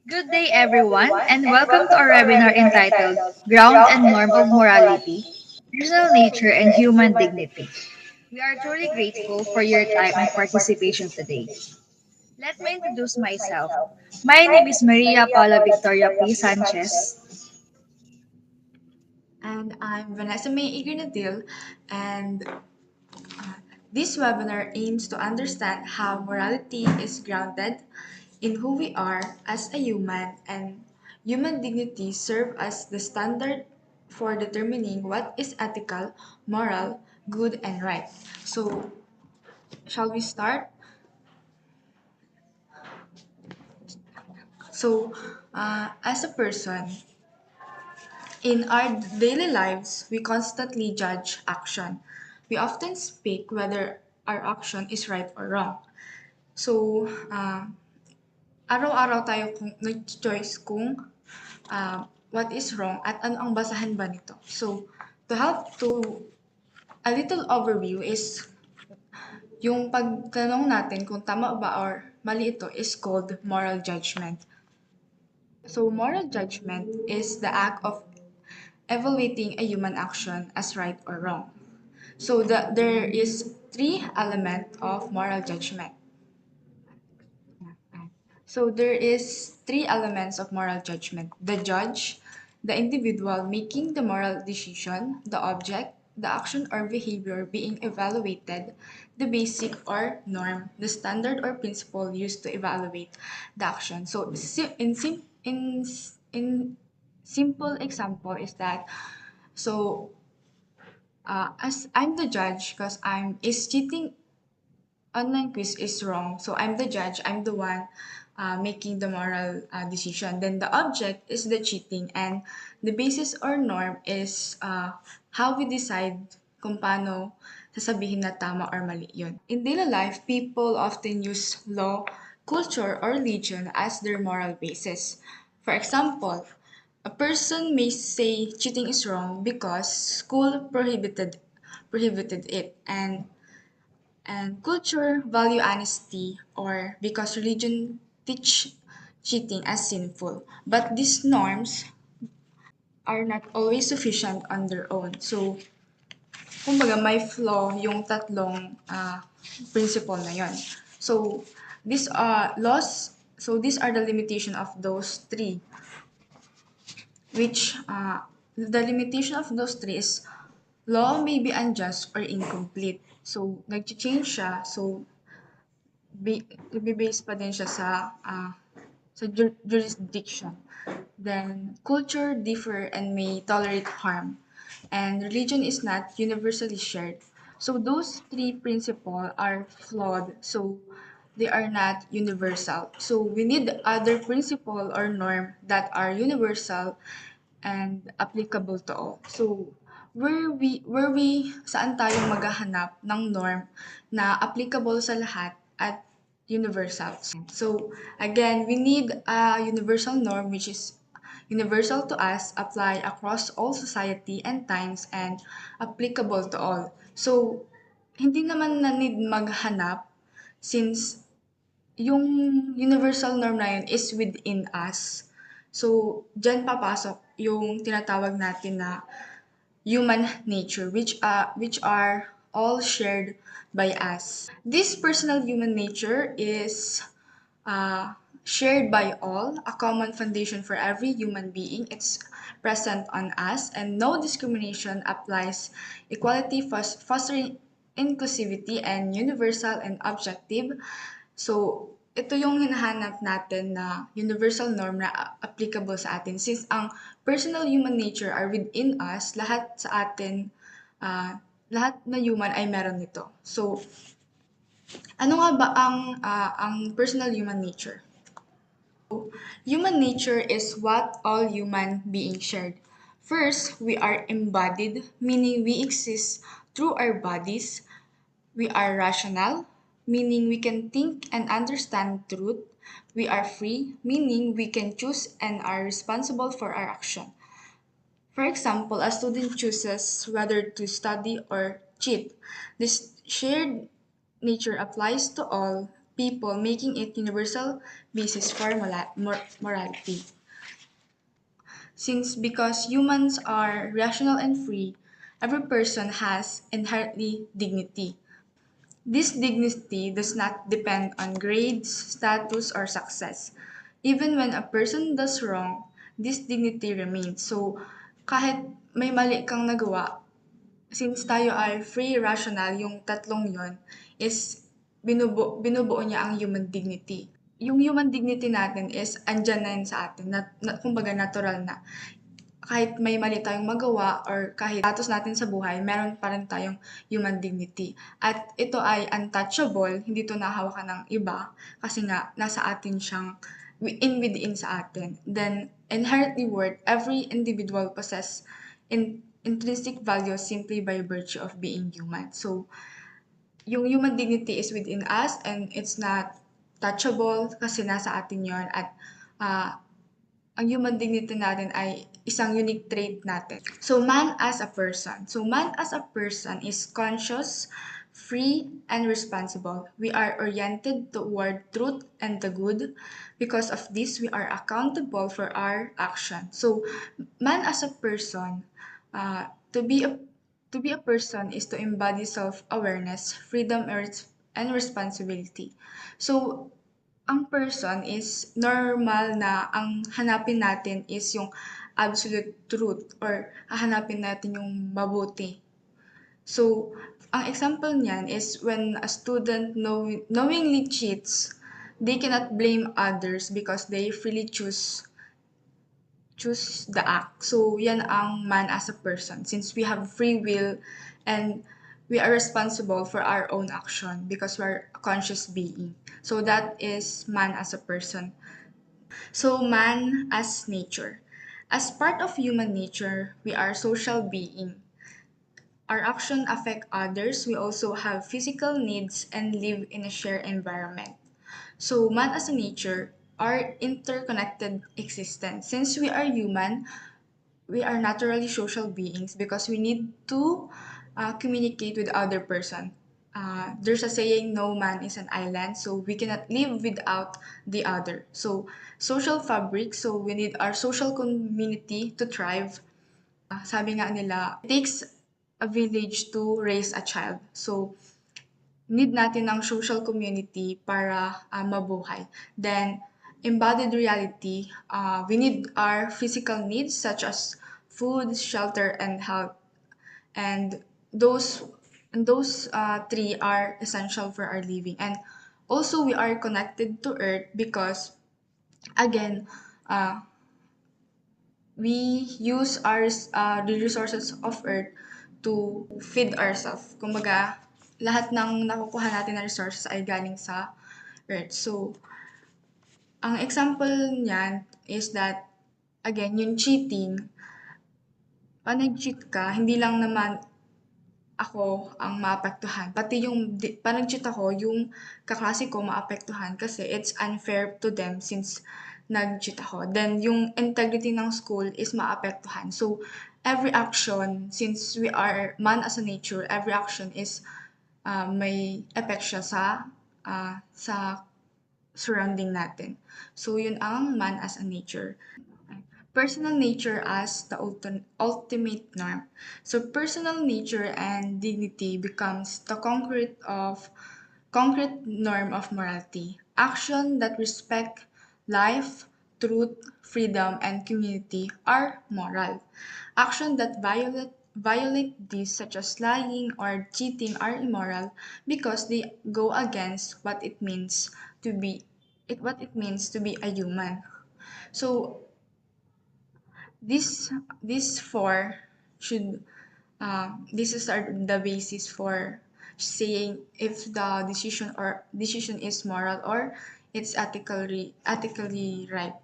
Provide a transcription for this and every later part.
Good day, everyone, and welcome to our webinar entitled Ground and Norm of Morality, Personal Nature and Human Dignity. We are truly grateful for your time and participation today. Let me introduce myself. My name is Maria Paula Victoria P. Sanchez. And I'm Vanessa May Igranadil, and this webinar aims to understand how morality is grounded in who we are as a human, and human dignity serve as the standard for determining what is ethical, moral, good, and right. So, shall we start? As a person, in our daily lives, we constantly judge action. We often speak whether our action is right or wrong. So, araw-araw tayo kung nag-choice kung what is wrong at ano ang basahan ba nito. So, to help to a little overview is yung pagtanong natin kung tama ba or mali ito is called moral judgment. So, moral judgment is the act of evaluating a human action as right or wrong. So there is three elements of moral judgment. So there is three elements of moral judgment: the judge, the individual making the moral decision, the object, the action or behavior being evaluated, the basic or norm, the standard or principle used to evaluate the action. So in simple example is that as I'm the judge, because I'm is cheating online quiz is wrong. So I'm the judge. I'm the one making the moral decision. Then the object is the cheating, and the basis or norm is how we decide kung paano sasabihin na tama or mali yun. In daily life, people often use law, culture, or religion as their moral basis. For example, a person may say cheating is wrong because school prohibited it, and culture value honesty, or because religion teach cheating as sinful. But these norms are not always sufficient on their own. So, kumbaga may flaw yung tatlong principle na yon. So, these are the limitation of those three, which the limitation of those three is law may be unjust or incomplete. So, nag-change siya. So, nagbe-base pa din siya sa jurisdiction. Then, culture differ and may tolerate harm. And religion is not universally shared. So those three principles are flawed. So they are not universal. So we need other principle or norm that are universal and applicable to all. So where we saan tayo maghahanap ng norm na applicable sa lahat at universal. So again, we need a universal norm which is universal to us, apply across all society and times, and applicable to all. So hindi naman na need maghanap since yung universal norm na yun is within us. So, dyan papasok yung tinatawag natin na human nature, which are all shared by us. This personal human nature is shared by all, a common foundation for every human being. It's present on us, and no discrimination applies. Equality, fostering inclusivity, and universal and objective. So, ito yung hinahanap natin na universal norm na applicable sa atin. Since ang personal human nature are within us, lahat sa atin, lahat na human ay meron nito. So, ano nga ba ang personal human nature? Human nature is what all human beings shared. First, we are embodied, meaning we exist through our bodies. We are rational, meaning we can think and understand truth. We are free, meaning we can choose and are responsible for our action. For example, a student chooses whether to study or cheat. This shared nature applies to all people, making it universal basis for morality. Since because humans are rational and free, every person has inherently dignity. This dignity does not depend on grades, status, or success. Even when a person does wrong, this dignity remains. So, kahit may mali kang nagawa, since tayo ay free, rational, yung tatlong yon is binubuo niya ang human dignity. Yung human dignity natin is andyan na yun sa atin, kumbaga natural na. Kahit may mali tayong magawa or kahit status natin sa buhay, meron pa rin tayong human dignity. At ito ay untouchable, hindi ito nahawakan ng iba kasi nga nasa atin siyang within sa atin. Then, inherently worth, every individual possess intrinsic value simply by virtue of being human. So, yung human dignity is within us and it's not touchable kasi nasa atin yon at uh, ang human dignity natin ay isang unique trait natin. So, man as a person. So, man as a person is conscious, free, and responsible. We are oriented toward truth and the good. Because of this, we are accountable for our action. So, man as a person, uh, to be a to be a person is to embody self-awareness, freedom, and responsibility. So, ang person is normal na ang hanapin natin is yung absolute truth or hahanapin natin yung mabuti. So, ang example niyan is when a student knowingly cheats, they cannot blame others because they freely choose the act. So, yan ang man as a person. Since we have free will and we are responsible for our own action because we're a conscious being. So, that is man as a person. So, man as nature. As part of human nature, we are social being. Our action affect others. We also have physical needs and live in a shared environment. So, man as a nature are interconnected existence. Since we are human, we are naturally social beings because we need to communicate with other person. There's a saying, no man is an island, so we cannot live without the other. So, social fabric, so we need our social community to thrive. Sabi nga nila, it takes a village to raise a child. So, need natin ng social community para mabuhay. Then, embodied reality, we need our physical needs such as food, shelter, and health. And those three are essential for our living. And also, we are connected to Earth because, again, uh, we use the resources of Earth to feed ourselves. Kumbaga, lahat ng nakukuha natin na resources ay galing sa Earth. So, ang example niyan is that, again, yung cheating, pag nag-cheat ka, hindi lang naman ako ang maapektuhan. Pati yung, pag nag-cheat ako, yung kaklase ko maapektuhan kasi it's unfair to them since nag-cheat ako. Then, yung integrity ng school is maapektuhan. So, every action, since we are man as a nature, every action is may effect siya sa surrounding natin. So, yun ang man as a nature. Personal nature as the ultimate norm. So personal nature and dignity becomes the concrete norm of morality. Action that respect life, truth, freedom, and community are moral. Action that violate these, such as lying or cheating, are immoral because they go against what it means to be a human. So these four should this is the basis for saying if the decision is moral or it's ethically right.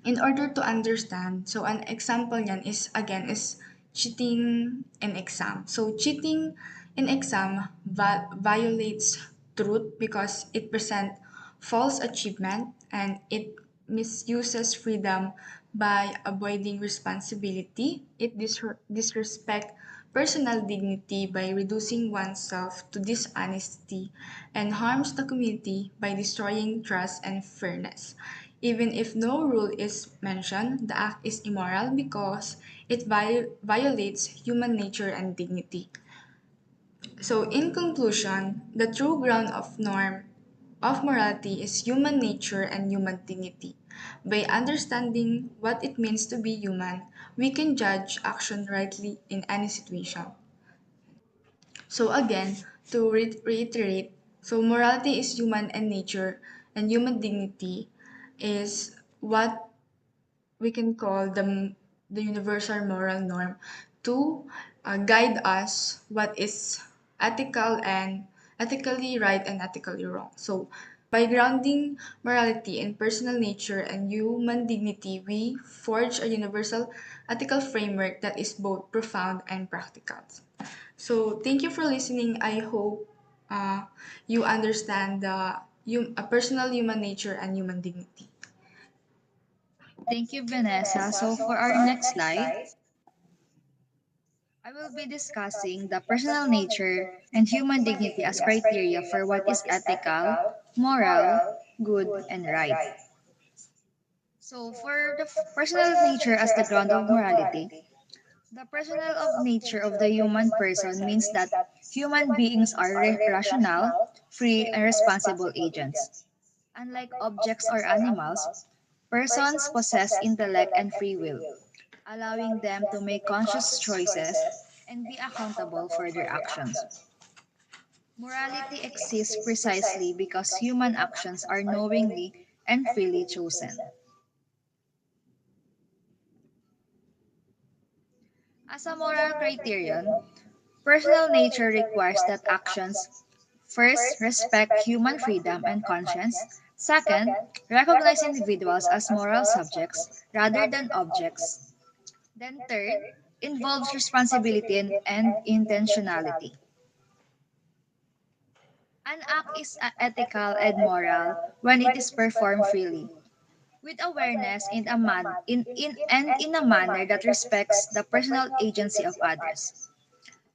In order to understand, so an example niyan is again is cheating in exam. So cheating in exam violates truth because it presents false achievement and it misuses freedom by avoiding responsibility. It disrespect personal dignity by reducing oneself to dishonesty, and harms the community by destroying trust and fairness. Even if no rule is mentioned, the act is immoral because it violates human nature and dignity. So, in conclusion, the true ground of norm of morality is human nature and human dignity. By understanding what it means to be human, we can judge action rightly in any situation. So again, to reiterate, so morality is human and nature, and human dignity is what we can call the universal moral norm to guide us what is ethical and ethically right and ethically wrong. So by grounding morality in personal nature and human dignity, we forge a universal ethical framework that is both profound and practical. So thank you for listening. I hope you understand a personal human nature and human dignity. Thank you, Vanessa. So for our next slide, I will be discussing the personal nature and human dignity as criteria for what is ethical, moral, good, and right. So for the personal nature as the ground of morality, the personal of nature of the human person means that human beings are rational, free, and responsible agents. Unlike objects or animals, persons possess intellect and free will, allowing them to make conscious choices and be accountable for their actions. Morality exists precisely because human actions are knowingly and freely chosen. As a moral criterion, personal nature requires that actions first respect human freedom and conscience, second, recognize individuals as moral subjects rather than objects, then third, involves responsibility and intentionality. An act is ethical and moral when it is performed freely, with awareness in a manner that respects the personal agency of others.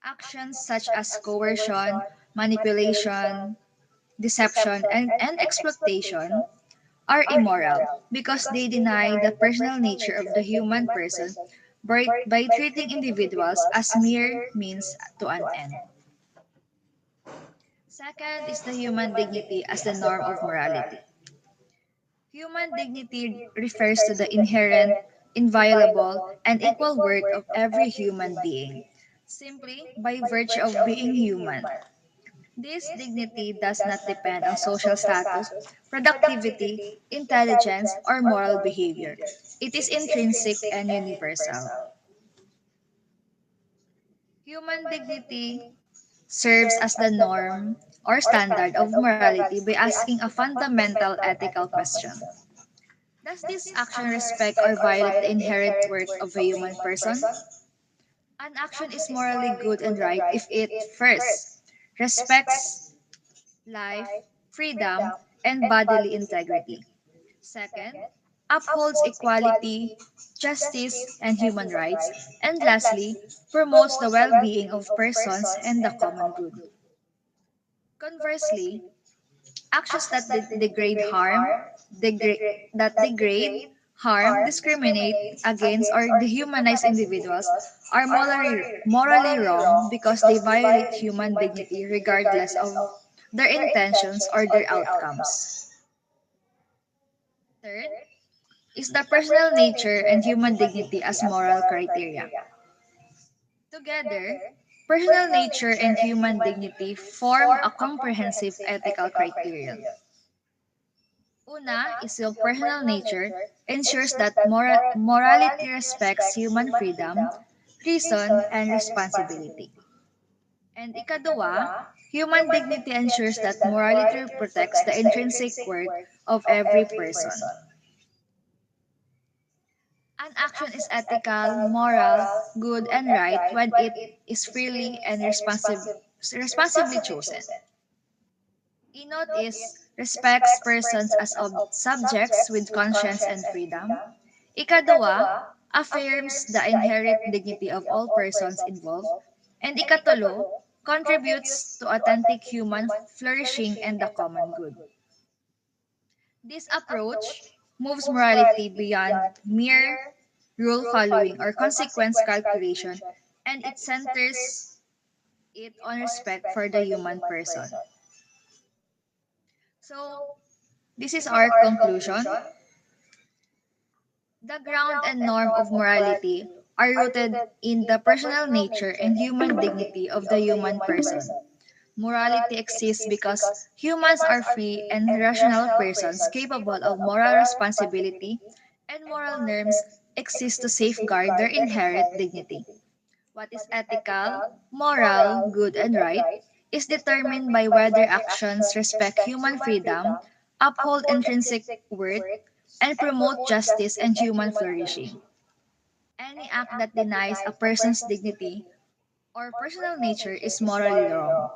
Actions such as coercion, manipulation, deception, and exploitation are immoral because they deny the personal nature of the human person by treating individuals as mere means to an end. Second is the human dignity as the norm of morality. Human dignity refers to the inherent, inviolable, and equal worth of every human being, simply by virtue of being human. This dignity does not depend on social status, productivity, intelligence, or moral behavior. It is intrinsic and universal. Human dignity serves as the norm or standard of morality by asking a fundamental ethical question. Does this action respect or violate the inherent worth of a human person? An action is morally good and right if it, first, respects life, freedom, and bodily integrity. Second, upholds equality, justice, and human rights. And lastly, promotes the well being of persons and the common good. Conversely, actions that degrade, harm, discriminate against, or dehumanize individuals are morally wrong because they violate human dignity regardless of their intentions or their outcomes. Third is the personal nature and human dignity as moral criteria. Together, personal nature and human dignity form a comprehensive ethical criterion. Una is yung personal nature ensures that morality respects human freedom, reason, and responsibility. And ikadua, human dignity ensures that morality protects the intrinsic worth of every person. An action is ethical, moral, good, and right when it is freely and responsibly chosen. Inot is respects persons as subjects with conscience and freedom. Ikadua affirms the inherent dignity of all persons involved. And ikatulo, contributes to authentic human flourishing and the common good. This approach moves morality beyond mere rule following or consequence calculation, and it centers it on respect for the human person. So, this is our conclusion. The ground and norm of morality are rooted in the personal nature and human dignity of the human person. Morality exists because humans are free and rational persons capable of moral responsibility, and moral norms exist to safeguard their inherent dignity. What is ethical, moral, good, and right is determined by whether actions respect human freedom, uphold intrinsic worth, and promote justice and human flourishing. Any act that denies a person's dignity or personal nature is morally wrong,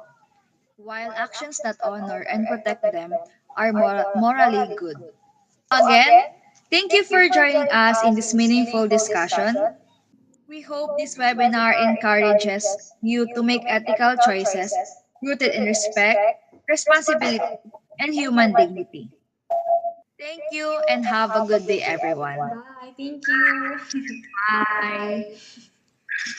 while actions that honor and protect them are morally good. Again, thank you for joining us in this meaningful discussion. We hope this webinar encourages you to make ethical choices rooted in respect, responsibility, and human dignity. Thank you and have a good day, everyone. Bye. Thank you. Bye. Bye.